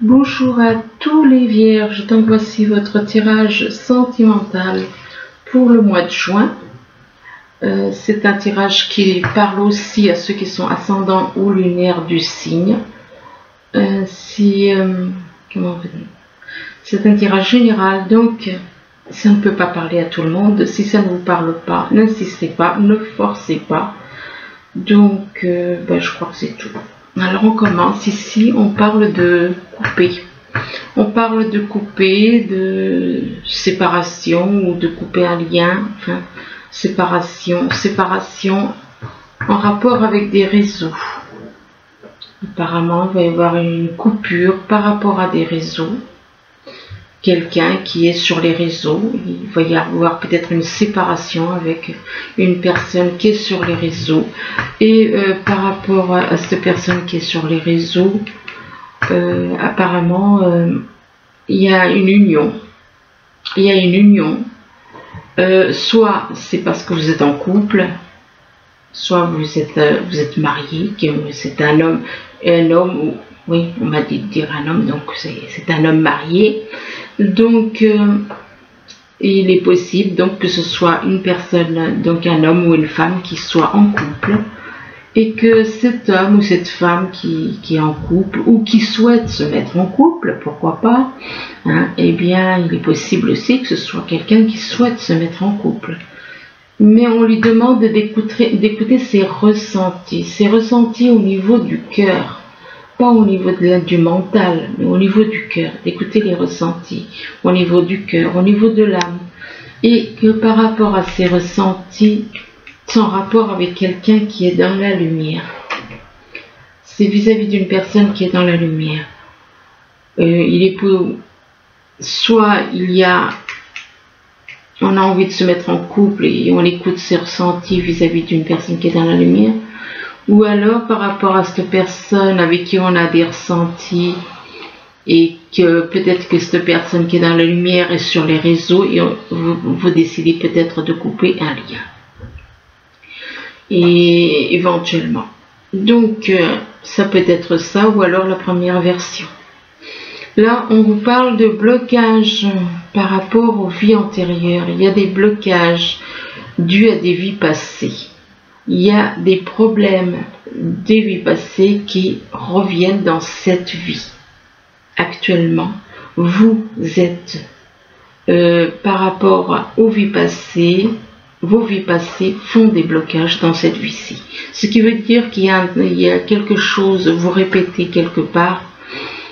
Bonjour à tous les vierges, donc voici votre tirage sentimental pour le mois de juin. C'est un tirage qui parle aussi à ceux qui sont ascendants ou lunaires du signe. C'est un tirage général, donc ça ne peut pas parler à tout le monde. Si ça ne vous parle pas, n'insistez pas, ne forcez pas. Donc je crois que c'est tout. Alors on commence. Ici on parle de couper. On parle de couper, de séparation ou de couper un lien. Enfin, séparation en rapport avec des réseaux. Apparemment il va y avoir une coupure par rapport à des réseaux. Quelqu'un qui est sur les réseaux, il va y avoir peut-être une séparation avec une personne qui est sur les réseaux. Et par rapport à cette personne qui est sur les réseaux, apparemment il y a une union. Il y a une union. Soit c'est parce que vous êtes en couple, soit vous êtes marié, c'est un homme, oui, on m'a dit de dire un homme, donc c'est un homme marié. Donc il est possible donc que ce soit une personne, donc un homme ou une femme qui soit en couple, et que cet homme ou cette femme qui est en couple ou qui souhaite se mettre en couple, pourquoi pas, hein, eh bien il est possible aussi que ce soit quelqu'un qui souhaite se mettre en couple. Mais on lui demande d'écouter ses ressentis au niveau du cœur. Pas au niveau du mental, mais au niveau du cœur, d'écouter les ressentis, au niveau du cœur, au niveau de l'âme. Et que par rapport à ces ressentis, c'est en rapport avec quelqu'un qui est dans la lumière. C'est vis-à-vis d'une personne qui est dans la lumière. Soit on a envie de se mettre en couple et on écoute ses ressentis vis-à-vis d'une personne qui est dans la lumière. Ou alors par rapport à cette personne avec qui on a des ressentis et que peut-être que cette personne qui est dans la lumière est sur les réseaux et vous décidez peut-être de couper un lien. Et éventuellement. Donc ça peut être ça ou alors la première version. Là on vous parle de blocage par rapport aux vies antérieures. Il y a des blocages dus à des vies passées. Il y a des problèmes des vies passées qui reviennent dans cette vie. Actuellement, vous êtes, par rapport aux vies passées, vos vies passées font des blocages dans cette vie-ci. Ce qui veut dire qu'il y a quelque chose, vous répétez quelque part,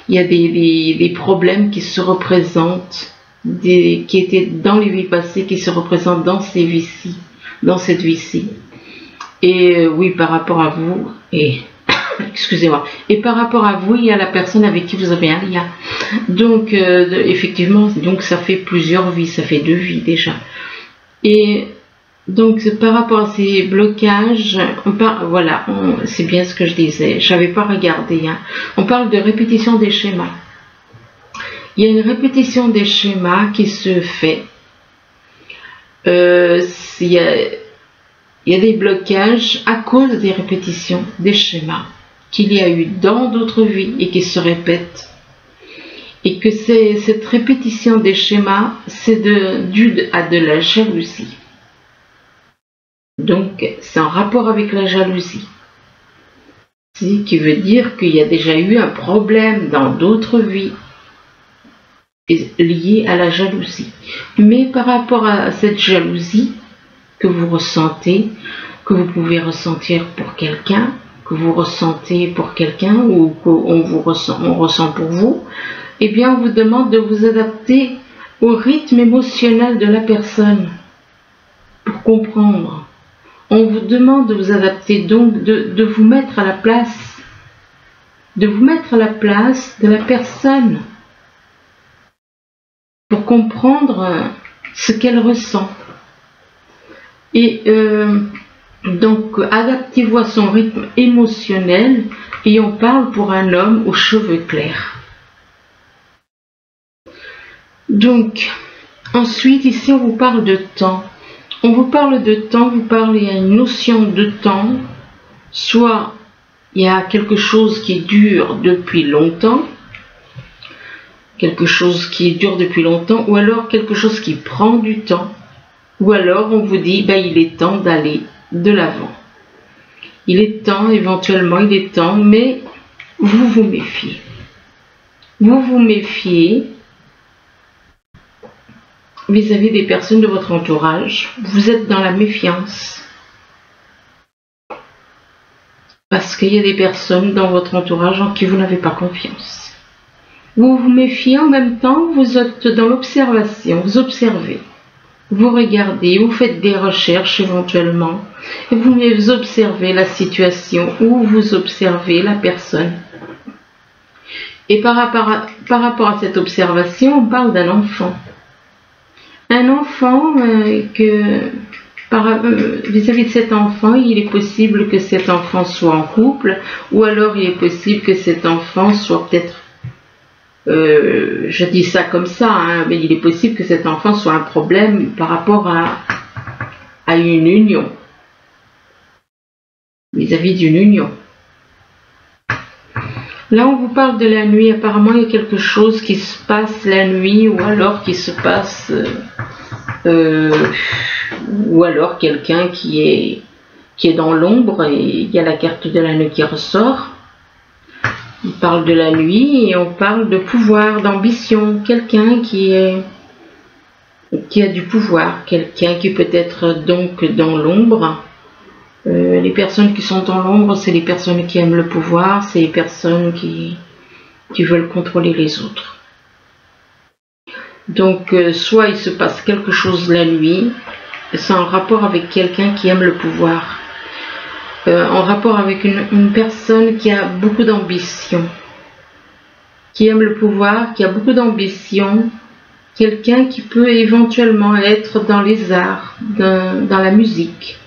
il y a des problèmes qui se représentent, qui étaient dans les vies passées, qui se représentent dans ces vies-ci, dans cette vie-ci. Et oui, par rapport à vous, excusez-moi, et par rapport à vous, il y a la personne avec qui vous avez un lien. Donc, effectivement, donc ça fait plusieurs vies, ça fait 2 vies déjà. Et donc, par rapport à ces blocages, voilà, c'est bien ce que je disais, je n'avais pas regardé. Hein. On parle de répétition des schémas. Il y a une répétition des schémas qui se fait. Il y a des blocages à cause des répétitions, des schémas qu'il y a eu dans d'autres vies et qui se répètent. Et que cette répétition des schémas, c'est dû à de la jalousie. Donc, c'est en rapport avec la jalousie. Ce qui veut dire qu'il y a déjà eu un problème dans d'autres vies lié à la jalousie. Mais par rapport à cette jalousie, que vous ressentez, que vous pouvez ressentir pour quelqu'un, que vous ressentez pour quelqu'un ou qu'on ressent pour vous, eh bien on vous demande de vous adapter au rythme émotionnel de la personne pour comprendre. On vous demande de vous adapter, donc de vous mettre à la place, de la personne pour comprendre ce qu'elle ressent. Et donc, adaptez-vous à son rythme émotionnel et on parle pour un homme aux cheveux clairs. Donc, ensuite, ici, on vous parle de temps. On vous parle de temps, il y a une notion de temps, soit il y a quelque chose qui dure depuis longtemps, quelque chose qui dure depuis longtemps, ou alors quelque chose qui prend du temps, ou alors on vous dit ben, il est temps d'aller de l'avant. Il est temps, éventuellement il est temps, mais vous vous méfiez. Vous vous méfiez vis-à-vis des personnes de votre entourage. Vous êtes dans la méfiance. Parce qu'il y a des personnes dans votre entourage en qui vous n'avez pas confiance. Vous vous méfiez en même temps, vous êtes dans l'observation, vous observez. Vous regardez, vous faites des recherches éventuellement, et vous observez la situation ou vous observez la personne. Et par rapport à cette observation, on parle d'un enfant. Un enfant vis-à-vis de cet enfant, il est possible que cet enfant soit en couple, ou alors il est possible que cet enfant soit peut-être, je dis ça comme ça, hein, mais il est possible que cet enfant soit un problème par rapport à une union, vis-à-vis d'une union. Là, on vous parle de la nuit. Apparemment, il y a quelque chose qui se passe la nuit, ou alors qui se passe, ou alors quelqu'un qui est dans l'ombre, et il y a la carte de la nuit qui ressort. On parle de la nuit et on parle de pouvoir, d'ambition. Quelqu'un qui a du pouvoir, quelqu'un qui peut être donc dans l'ombre. Les personnes qui sont dans l'ombre, c'est les personnes qui aiment le pouvoir, c'est les personnes qui veulent contrôler les autres. Donc, soit il se passe quelque chose la nuit, c'est en rapport avec quelqu'un qui aime le pouvoir, en rapport avec une personne qui a beaucoup d'ambition, qui aime le pouvoir, qui a beaucoup d'ambition, quelqu'un qui peut éventuellement être dans les arts, dans la musique.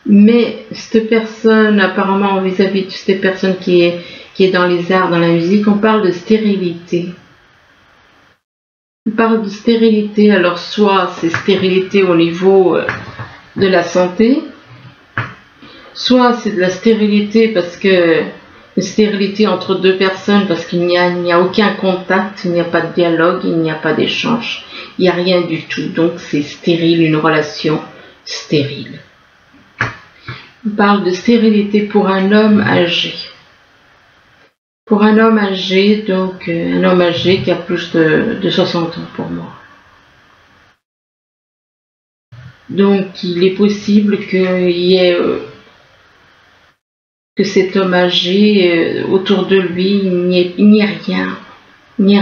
Mais cette personne, apparemment, vis-à-vis de cette personne qui est dans les arts, dans la musique, on parle de stérilité. On parle de stérilité, alors soit c'est stérilité au niveau de la santé, soit c'est de la stérilité parce que une stérilité entre deux personnes parce qu'il n'y a aucun contact, il n'y a pas de dialogue, il n'y a pas d'échange, il n'y a rien du tout, donc c'est stérile, une relation stérile. On parle de stérilité pour un homme âgé. Pour un homme âgé, donc un homme âgé qui a plus de 60 ans pour moi. Donc il est possible qu'il y ait que cet homme âgé, autour de lui, il n'y ait rien. Ni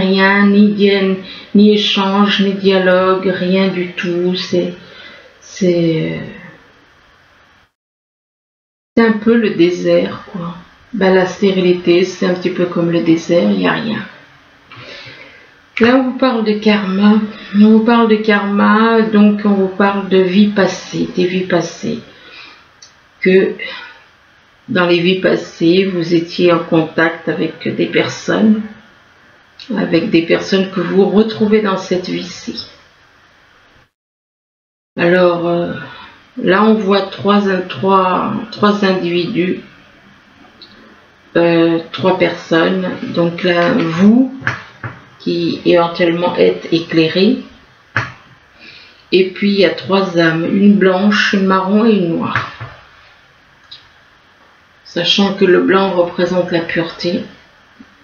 échange, ni dialogue, rien du tout. C'est un peu le désert, quoi. Ben, la stérilité, c'est un petit peu comme le désert, il n'y a rien. Là, on vous parle de karma. On vous parle de karma, donc on vous parle de vie passée, des vies passées. Que dans les vies passées, vous étiez en contact avec des personnes que vous retrouvez dans cette vie-ci. Alors, là, on voit trois individus, trois personnes. Donc là, vous, qui éventuellement êtes éclairé. Et puis, il y a trois âmes, une blanche, une marron et une noire. Sachant que le blanc représente la pureté.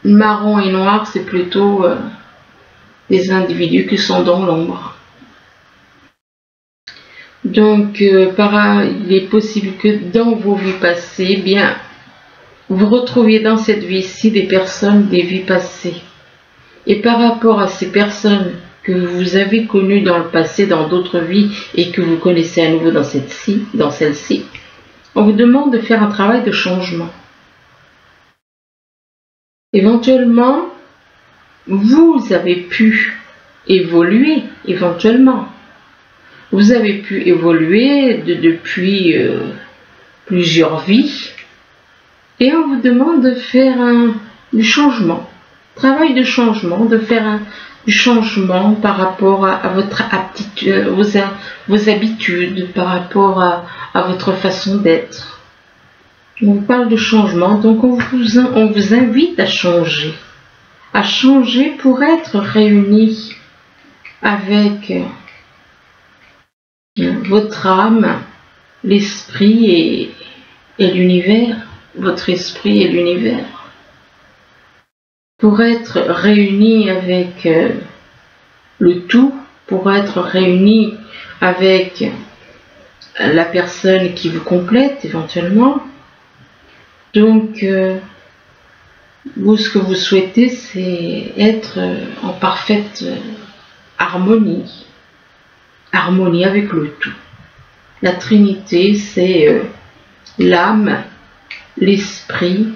Marron et noir, c'est plutôt des individus qui sont dans l'ombre. Donc, il est possible que dans vos vies passées, bien, vous retrouviez dans cette vie-ci des personnes des vies passées. Et par rapport à ces personnes que vous avez connues dans le passé, dans d'autres vies, et que vous connaissez à nouveau dans celle-ci, on vous demande de faire un travail de changement. Éventuellement, vous avez pu évoluer, éventuellement. Vous avez pu évoluer depuis plusieurs vies. Et on vous demande de faire du changement. Travail de changement, de faire du changement par rapport à votre aptitude, vos habitudes, par rapport à votre façon d'être. On vous parle de changement, donc on vous invite à changer. à changer pour être réuni avec votre âme, l'esprit et l'univers, votre esprit et l'univers, pour être réuni avec le tout, pour être réuni avec la personne qui vous complète éventuellement. Donc, vous, ce que vous souhaitez, c'est être en parfaite harmonie, harmonie avec le tout. La Trinité, c'est l'âme, l'esprit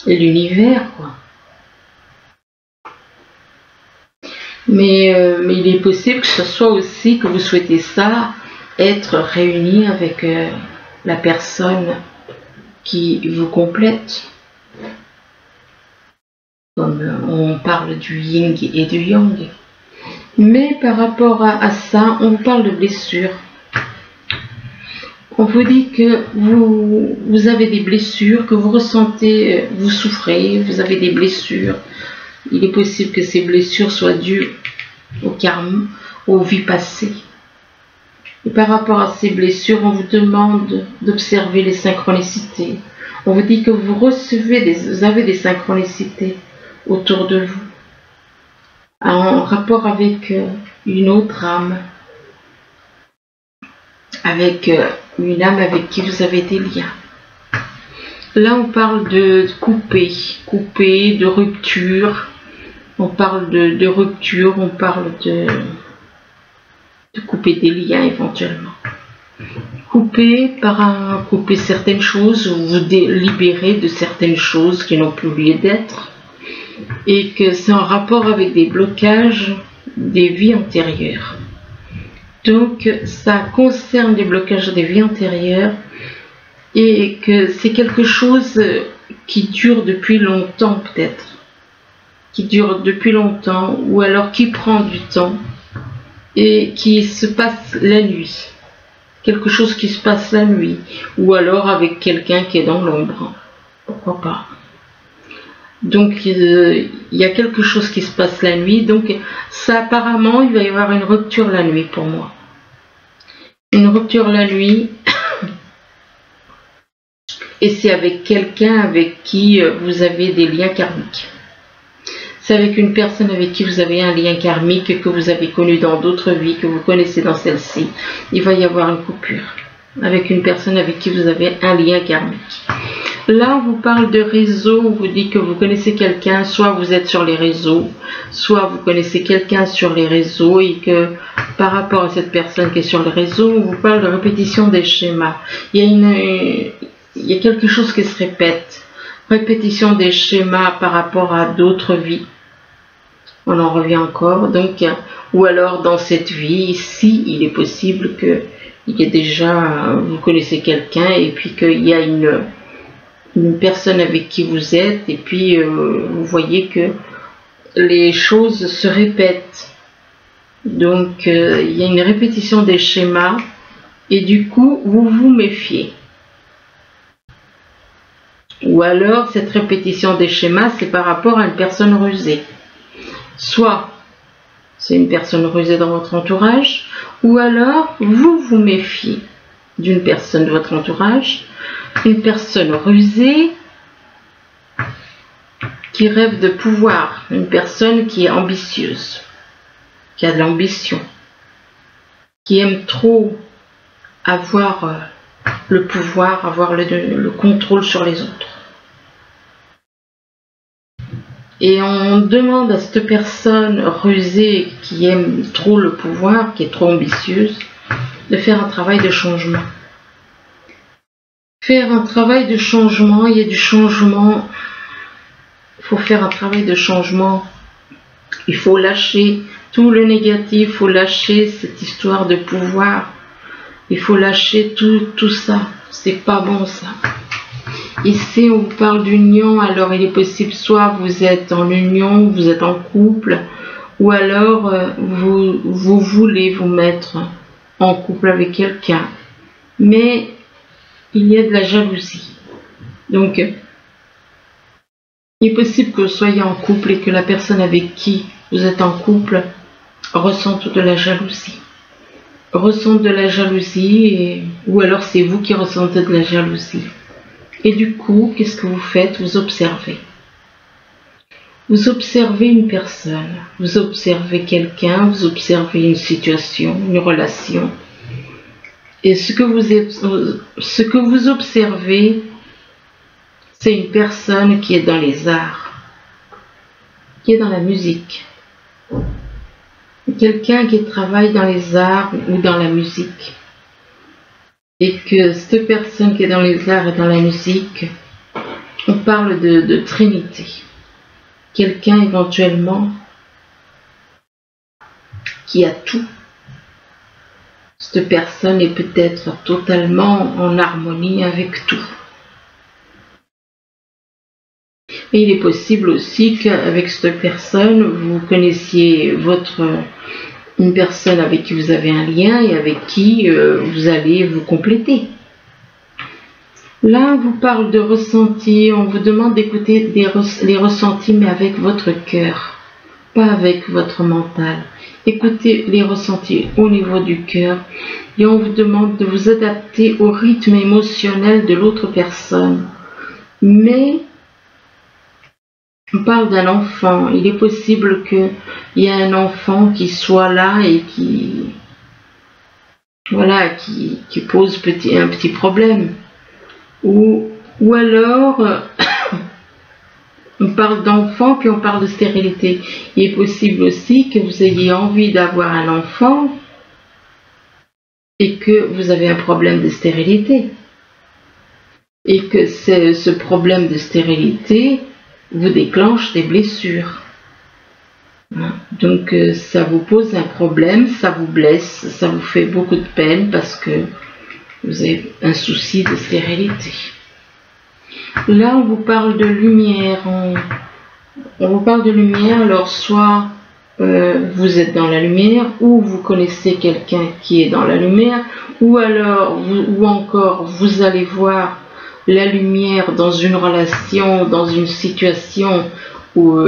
et l'univers, quoi. Mais il est possible que ce soit aussi que vous souhaitez ça, être réuni avec la personne qui vous complète. Comme on parle du yin et du yang. Mais par rapport à ça, on vous parle de blessures. On vous dit que vous avez des blessures, que vous ressentez, vous souffrez, vous avez des blessures. Il est possible que ces blessures soient dues au karma, aux vies passées. Et par rapport à ces blessures, on vous demande d'observer les synchronicités. On vous dit que vous avez des synchronicités autour de vous, en rapport avec une autre âme, avec une âme avec qui vous avez des liens. Là, on parle de couper, de rupture. On parle de rupture, on parle de couper des liens éventuellement. Couper certaines choses, ou vous libérer de certaines choses qui n'ont plus lieu d'être, et que c'est en rapport avec des blocages des vies antérieures. Donc ça concerne les blocages des vies antérieures, et que c'est quelque chose qui dure depuis longtemps peut-être, qui dure depuis longtemps, ou alors qui prend du temps, et qui se passe la nuit. Quelque chose qui se passe la nuit, ou alors avec quelqu'un qui est dans l'ombre. Pourquoi pas? Donc il y a quelque chose qui se passe la nuit, donc ça apparemment il va y avoir une rupture la nuit pour moi. Une rupture la nuit, et c'est avec quelqu'un avec qui vous avez des liens karmiques. C'est avec une personne avec qui vous avez un lien karmique que vous avez connu dans d'autres vies, que vous connaissez dans celle-ci. Il va y avoir une coupure avec une personne avec qui vous avez un lien karmique. Là, on vous parle de réseau, on vous dit que vous connaissez quelqu'un, soit vous êtes sur les réseaux, soit vous connaissez quelqu'un sur les réseaux, et que par rapport à cette personne qui est sur les réseaux, on vous parle de répétition des schémas. Il y a quelque chose qui se répète. Répétition des schémas par rapport à d'autres vies. On en revient encore, donc, ou alors dans cette vie, ici, il est possible que il y ait déjà, vous connaissez quelqu'un, et puis qu'il y a une personne avec qui vous êtes, et puis vous voyez que les choses se répètent. Donc, il y a une répétition des schémas, et du coup, vous vous méfiez. Ou alors, cette répétition des schémas, c'est par rapport à une personne rusée. Soit c'est une personne rusée dans votre entourage, ou alors vous vous méfiez d'une personne de votre entourage, une personne rusée qui rêve de pouvoir, une personne qui est ambitieuse, qui a de l'ambition, qui aime trop avoir le pouvoir, avoir le contrôle sur les autres. Et on demande à cette personne rusée qui aime trop le pouvoir, qui est trop ambitieuse, de faire un travail de changement. Faire un travail de changement, il y a du changement. Il faut faire un travail de changement. Il faut lâcher tout le négatif, il faut lâcher cette histoire de pouvoir. Il faut lâcher tout ça. C'est pas bon ça. Ici, on vous parle d'union, alors il est possible soit vous êtes en union, vous êtes en couple, ou alors vous voulez vous mettre en couple avec quelqu'un. Mais il y a de la jalousie. Donc, il Il est possible que vous soyez en couple et que la personne avec qui vous êtes en couple ressente de la jalousie. Ressente de la jalousie, ou alors c'est vous qui ressentez de la jalousie. Et du coup, qu'est-ce que vous faites? Vous observez. Vous observez une personne, vous observez quelqu'un, vous observez une situation, une relation. Et ce que vous observez, c'est une personne qui est dans les arts, qui est dans la musique. Quelqu'un qui travaille dans les arts ou dans la musique. Et que cette personne qui est dans les arts et dans la musique, on parle de Trinité. Quelqu'un éventuellement qui a tout. Cette personne est peut-être totalement en harmonie avec tout. Et il est possible aussi qu'avec cette personne, vous connaissiez une personne avec qui vous avez un lien et avec qui vous allez vous compléter. Là, on vous parle de ressenti, on vous demande d'écouter les ressentis, mais avec votre cœur, pas avec votre mental. Écoutez les ressentis au niveau du cœur et on vous demande de vous adapter au rythme émotionnel de l'autre personne. Mais on parle d'un enfant, il est possible qu'il y ait un enfant qui soit là et qui pose un petit problème. Ou alors, on parle d'enfant, puis on parle de stérilité. Il est possible aussi que vous ayez envie d'avoir un enfant et que vous avez un problème de stérilité. Et que ce problème de stérilité vous déclenche des blessures. Donc ça vous pose un problème, ça vous blesse, ça vous fait beaucoup de peine parce que vous avez un souci de stérilité. Là, on vous parle de lumière. On vous parle de lumière, alors soit vous êtes dans la lumière, ou vous connaissez quelqu'un qui est dans la lumière, ou encore vous allez voir la lumière dans une relation, dans une situation où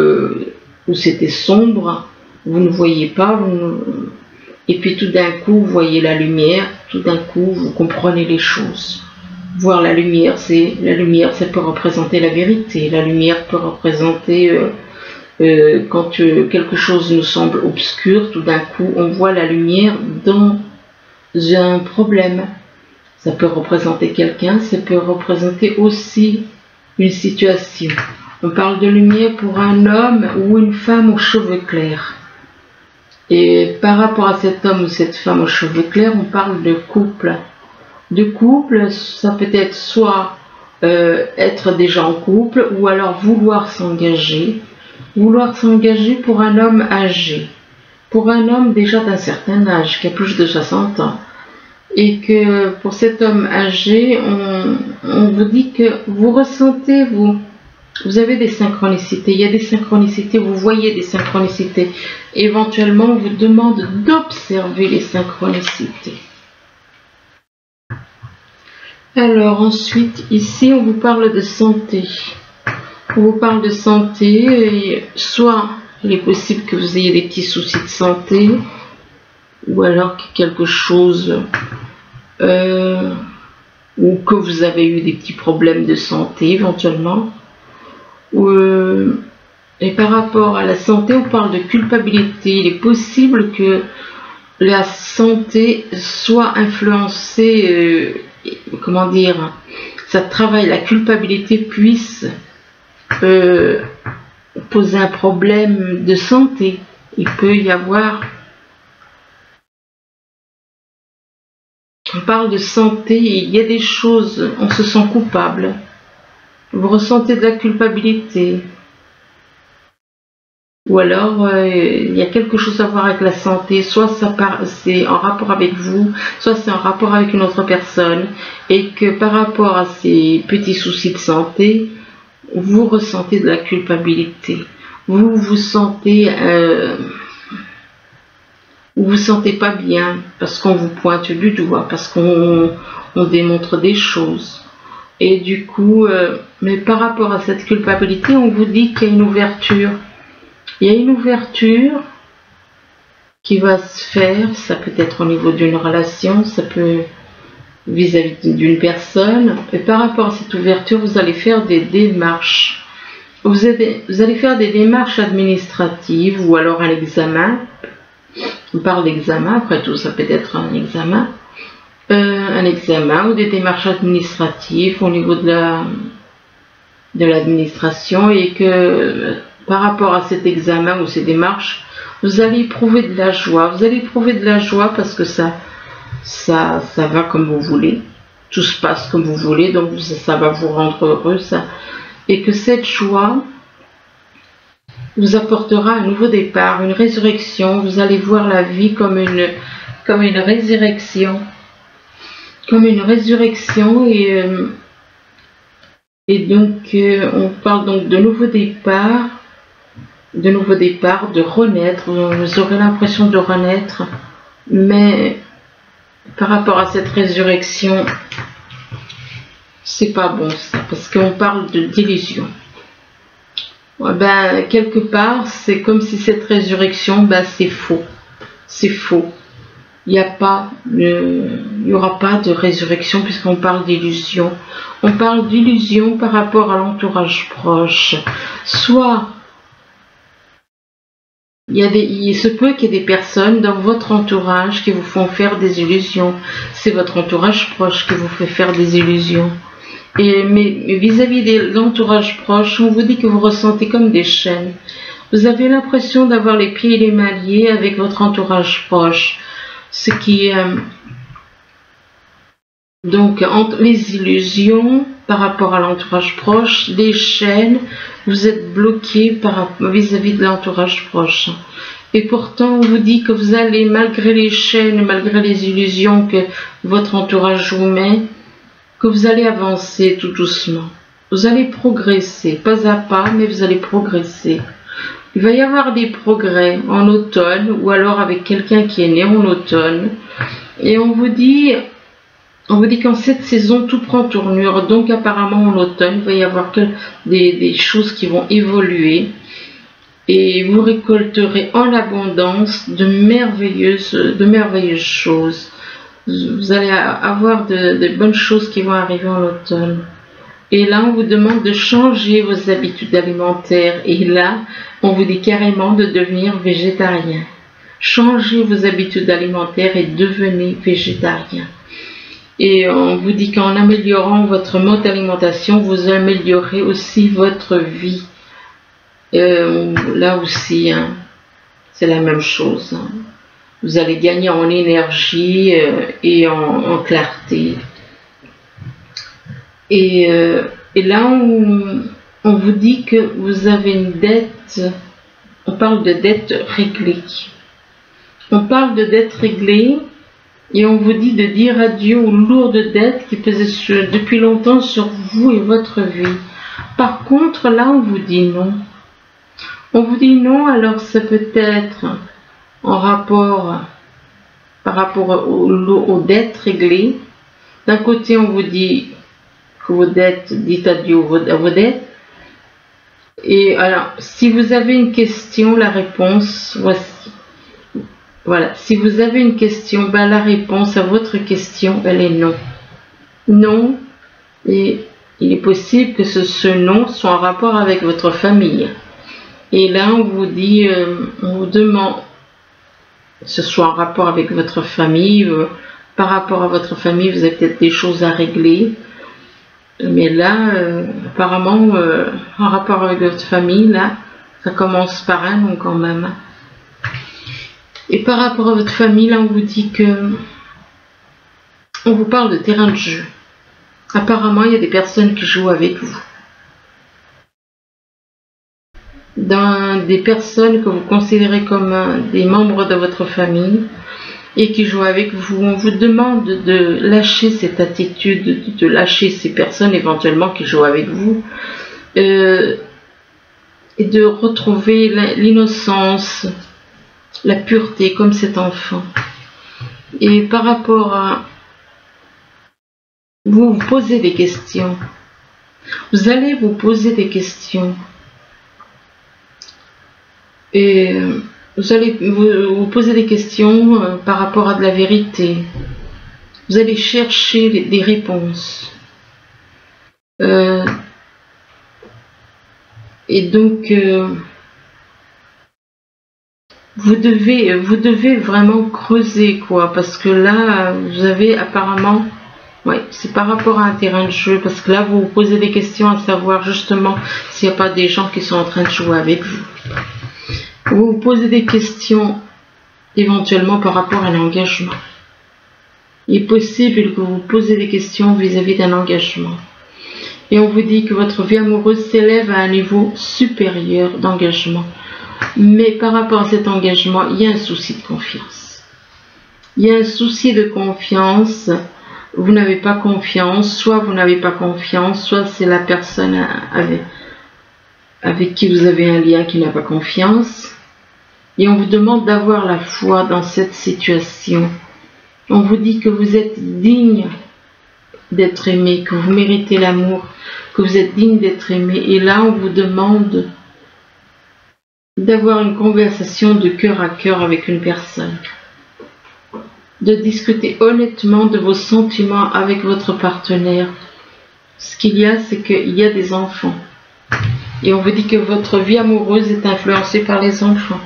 c'était sombre, vous ne voyez pas, et puis tout d'un coup, vous voyez la lumière, tout d'un coup, vous comprenez les choses. Voir la lumière, ça peut représenter la vérité. La lumière peut représenter quand quelque chose nous semble obscur, tout d'un coup, on voit la lumière dans un problème. Ça peut représenter quelqu'un, ça peut représenter aussi une situation. On parle de lumière pour un homme ou une femme aux cheveux clairs. Et par rapport à cet homme ou cette femme aux cheveux clairs, on parle de couple. De couple, ça peut être soit être déjà en couple, ou alors vouloir s'engager. Vouloir s'engager pour un homme âgé. Pour un homme déjà d'un certain âge, qui a plus de 60 ans. Et que pour cet homme âgé, on vous dit que vous ressentez, vous avez des synchronicités, il y a des synchronicités, vous voyez des synchronicités. Éventuellement, on vous demande d'observer les synchronicités. Alors ensuite, ici, on vous parle de santé. On vous parle de santé, et soit il est possible que vous ayez des petits soucis de santé, ou alors quelque chose, ou que vous avez eu des petits problèmes de santé éventuellement. Et par rapport à la santé, on parle de culpabilité. Il est possible que la santé soit influencée, comment dire, ça travaille, la culpabilité puisse poser un problème de santé. Il peut y avoir, on parle de santé, il y a des choses, on se sent coupable. Vous ressentez de la culpabilité. Ou alors, il y a quelque chose à voir avec la santé, soit c'est en rapport avec vous, soit c'est en rapport avec une autre personne, et que par rapport à ces petits soucis de santé, vous ressentez de la culpabilité. Vous vous sentez pas bien, parce qu'on vous pointe du doigt, parce qu'on démontre des choses. Et du coup, mais par rapport à cette culpabilité, on vous dit qu'il y a une ouverture. Il y a une ouverture qui va se faire, ça peut être au niveau d'une relation, ça peut vis-à-vis d'une personne. Et par rapport à cette ouverture, vous allez faire des démarches. Vous allez faire des démarches administratives ou alors un examen. On parle d'examen, après tout ça peut être un examen ou des démarches administratives au niveau de l'administration, et que par rapport à cet examen ou ces démarches, vous allez éprouver de la joie. Vous allez éprouver de la joie parce que ça va comme vous voulez. Tout se passe comme vous voulez, donc ça va vous rendre heureux, ça. Et que cette joie vous apportera un nouveau départ, une résurrection. Vous allez voir la vie comme une résurrection. Comme une résurrection, et donc on parle donc de nouveau départ, de renaître. Vous aurez l'impression de renaître, mais par rapport à cette résurrection, c'est pas bon ça, parce qu'on parle d'illusion. Ben, quelque part, c'est comme si cette résurrection, ben, c'est faux. C'est faux. Il n'y aura pas de résurrection puisqu'on parle d'illusion. On parle d'illusion par rapport à l'entourage proche. Soit il se peut qu'il y ait des personnes dans votre entourage qui vous font faire des illusions. C'est votre entourage proche qui vous fait faire des illusions. Mais vis-à-vis de l'entourage proche, on vous dit que vous ressentez comme des chaînes. Vous avez l'impression d'avoir les pieds et les mains liés avec votre entourage proche. Ce qui donc entre les illusions par rapport à l'entourage proche, les chaînes, vous êtes bloqué vis-à-vis de l'entourage proche. Et pourtant, on vous dit que vous allez, malgré les chaînes, malgré les illusions que votre entourage vous met, que vous allez avancer tout doucement. Vous allez progresser, pas à pas, mais vous allez progresser. Il va y avoir des progrès en automne, ou alors avec quelqu'un qui est né en automne. Et on vous dit qu'en cette saison, tout prend tournure. Donc apparemment en automne, il va y avoir des choses qui vont évoluer. Et vous récolterez en abondance de merveilleuses choses. Vous allez avoir de bonnes choses qui vont arriver en automne. Et là, on vous demande de changer vos habitudes alimentaires. Et là, on vous dit carrément de devenir végétarien. Changez vos habitudes alimentaires et devenez végétarien. Et on vous dit qu'en améliorant votre mode d'alimentation, vous améliorez aussi votre vie. Là aussi, hein, c'est la même chose. Hein. Vous allez gagner en énergie et en clarté. Et là, on vous dit que vous avez une dette. On parle de dette réglée. On parle de dette réglée et on vous dit de dire adieu aux lourdes dettes qui pesaient depuis longtemps sur vous et votre vie. Par contre, là, on vous dit non. On vous dit non, alors ça peut être par rapport aux dettes réglées. D'un côté, on vous dit que vos dettes, dites adieu à vos dettes. Et alors, si vous avez une question, la réponse, voici. Voilà, si vous avez une question, ben la réponse à votre question, elle est non. Non, et il est possible que ce non soit en rapport avec votre famille. Et là, on vous dit, on vous demande, ce soit en rapport avec votre famille, par rapport à votre famille, vous avez peut-être des choses à régler. Mais là, apparemment, en rapport avec votre famille, là, ça commence par un non quand même. Et par rapport à votre famille, là, on vous dit que, on vous parle de terrain de jeu. Apparemment, il y a des personnes qui jouent avec vous. Des personnes que vous considérez comme des membres de votre famille et qui jouent avec vous. On vous demande de lâcher cette attitude, de lâcher ces personnes éventuellement qui jouent avec vous et de retrouver l'innocence, la pureté comme cet enfant. Et par rapport vous vous posez des questions. Vous allez vous poser des questions. Et vous allez vous poser des questions par rapport à de la vérité. Vous allez chercher des réponses. Et donc, vous devez vraiment creuser, quoi, parce que là, vous avez apparemment, ouais, c'est par rapport à un terrain de jeu, parce que là, vous vous posez des questions à savoir justement s'il n'y a pas des gens qui sont en train de jouer avec vous. Vous vous posez des questions éventuellement par rapport à l'engagement. Il est possible que vous posez des questions vis-à-vis d'un engagement. Et on vous dit que votre vie amoureuse s'élève à un niveau supérieur d'engagement. Mais par rapport à cet engagement, il y a un souci de confiance. Il y a un souci de confiance. Vous n'avez pas confiance. Soit vous n'avez pas confiance, soit c'est la personne avec qui vous avez un lien qui n'a pas confiance. Et on vous demande d'avoir la foi dans cette situation. On vous dit que vous êtes digne d'être aimé, que vous méritez l'amour, que vous êtes digne d'être aimé. Et là, on vous demande d'avoir une conversation de cœur à cœur avec une personne. De discuter honnêtement de vos sentiments avec votre partenaire. Ce qu'il y a, c'est qu'il y a des enfants. Et on vous dit que votre vie amoureuse est influencée par les enfants.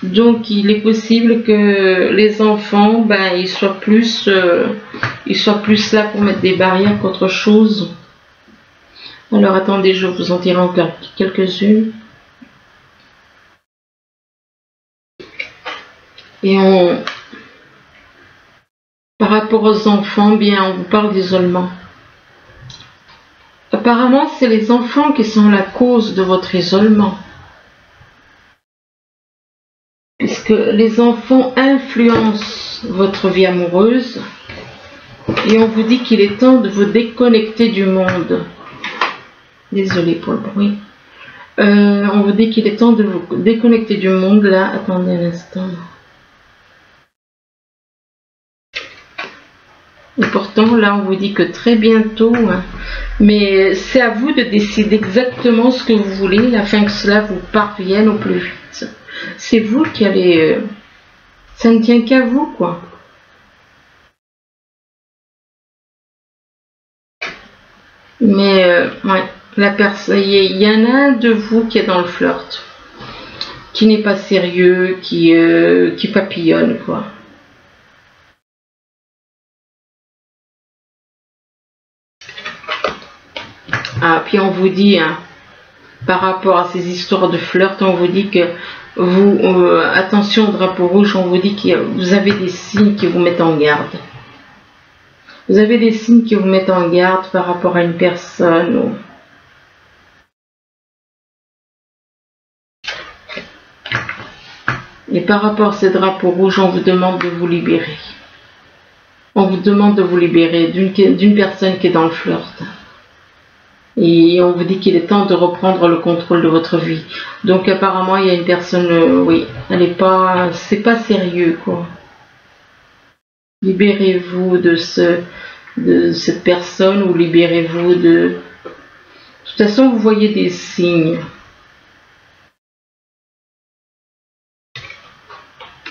Donc, il est possible que les enfants, ils soient plus là pour mettre des barrières qu'autre chose. Alors, attendez, je vais vous en tirer encore quelques-unes. Et par rapport aux enfants, on vous parle d'isolement. Apparemment, c'est les enfants qui sont la cause de votre isolement. Puisque les enfants influencent votre vie amoureuse. Et on vous dit qu'il est temps de vous déconnecter du monde. Désolée pour le bruit. On vous dit qu'il est temps de vous déconnecter du monde. Là, attendez un instant. Et pourtant, là, on vous dit que très bientôt, mais c'est à vous de décider exactement ce que vous voulez, afin que cela vous parvienne au plus vite. C'est vous qui allez... ça ne tient qu'à vous, quoi. Mais, ouais, la personne, il y en a un de vous qui est dans le flirt, qui n'est pas sérieux, qui papillonne, quoi. Ah, puis on vous dit, par rapport à ces histoires de flirt, on vous dit que vous, attention au drapeau rouge, on vous dit que vous avez des signes qui vous mettent en garde. Vous avez des signes qui vous mettent en garde par rapport à une personne. Et par rapport à ces drapeaux rouges, on vous demande de vous libérer. On vous demande de vous libérer d'une personne qui est dans le flirt. Et on vous dit qu'il est temps de reprendre le contrôle de votre vie. Donc apparemment il y a une personne, oui, elle est pas, c'est pas sérieux, quoi. Libérez-vous de cette personne, ou libérez-vous de... De toute façon, vous voyez des signes.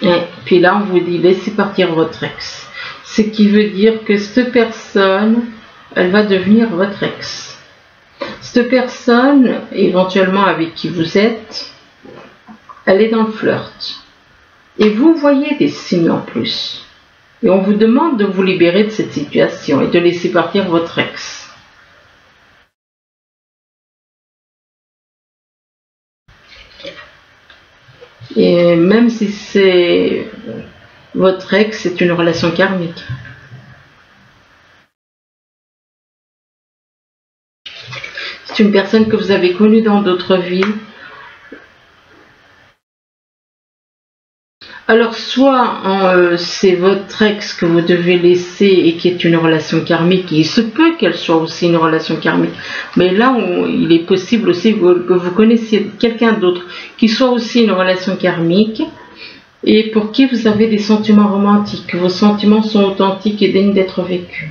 Et puis là, on vous dit laissez partir votre ex. Ce qui veut dire que cette personne, elle va devenir votre ex. Cette personne, éventuellement avec qui vous êtes, elle est dans le flirt. Et vous voyez des signes en plus. Et on vous demande de vous libérer de cette situation et de laisser partir votre ex. Et même si c'est votre ex, c'est une relation karmique. C'est une personne que vous avez connue dans d'autres vies. Alors soit c'est votre ex que vous devez laisser et qui est une relation karmique, et il se peut qu'elle soit aussi une relation karmique, mais là il est possible aussi que vous connaissiez quelqu'un d'autre qui soit aussi une relation karmique et pour qui vous avez des sentiments romantiques, que vos sentiments sont authentiques et dignes d'être vécus.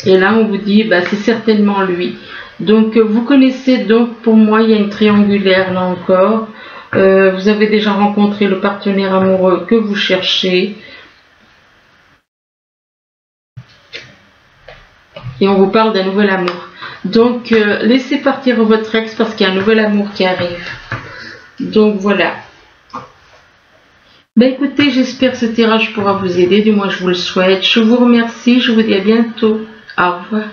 Et là, on vous dit, bah, c'est certainement lui. Donc, vous connaissez, donc, pour moi, il y a une triangulaire, là encore. Vous avez déjà rencontré le partenaire amoureux que vous cherchez. Et on vous parle d'un nouvel amour. Donc, laissez partir votre ex parce qu'il y a un nouvel amour qui arrive. Donc, voilà. Ben écoutez, j'espère que ce tirage pourra vous aider. Du moins, je vous le souhaite. Je vous remercie. Je vous dis à bientôt. Au revoir.